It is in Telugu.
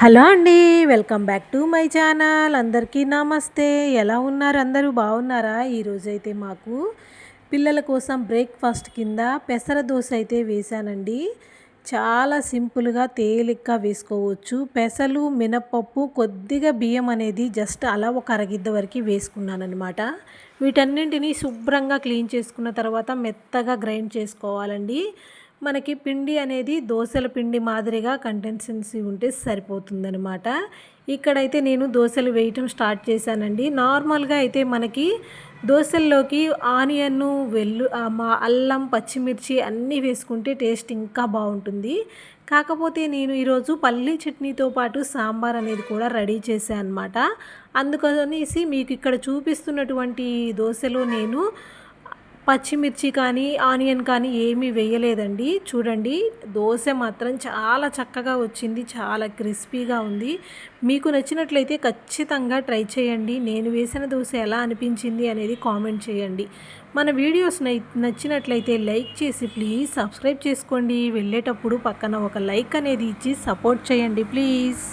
హలో అండి. Welcome back to my channel. అందరికీ నమస్తే. ఎలా ఉన్నారు? అందరూ బాగున్నారా? ఈరోజైతే మాకు పిల్లల కోసం బ్రేక్ఫాస్ట్ కింద పెసర దోశ అయితే వేశానండి. చాలా సింపుల్గా తేలిగ్గా వేసుకోవచ్చు. పెసలు, మినపప్పు, కొద్దిగా బియ్యం అనేది జస్ట్ అలా ఒక అరగిద్ద వరకు వేసుకున్నానమాట. వీటన్నింటినీ శుభ్రంగా క్లీన్ చేసుకున్న తర్వాత మెత్తగా గ్రైండ్ చేసుకోవాలండి. మనకి పిండి అనేది దోసల పిండి మాదిరిగా కన్సిస్టెన్సీ ఉంటే సరిపోతుందనమాట. ఇక్కడైతే నేను దోసలు వేయటం స్టార్ట్ చేశానండి. నార్మల్గా అయితే మనకి దోసల్లోకి ఆనియన్ను అల్లం, పచ్చిమిర్చి అన్నీ వేసుకుంటే టేస్ట్ ఇంకా బాగుంటుంది. కాకపోతే నేను ఈరోజు పల్లీ చట్నీతో పాటు సాంబార్ అనేది కూడా రెడీ చేశాను అనమాట. అందుకనేసి మీకు ఇక్కడ చూపిస్తున్నటువంటి దోశలో నేను పచ్చిమిర్చి కానీ ఆనియన్ కానీ ఏమీ వేయలేదండి. చూడండి, దోశ మాత్రం చాలా చక్కగా వచ్చింది. చాలా క్రిస్పీగా ఉంది. మీకు నచ్చినట్లయితే ఖచ్చితంగా ట్రై చేయండి. నేను వేసిన దోశ ఎలా అనిపించింది అనేది కామెంట్ చేయండి. మన వీడియోస్ నచ్చినట్లయితే లైక్ చేసి ప్లీజ్ సబ్స్క్రైబ్ చేసుకోండి. వెళ్ళేటప్పుడు పక్కన ఒక లైక్ అనేది ఇచ్చి సపోర్ట్ చేయండి ప్లీజ్.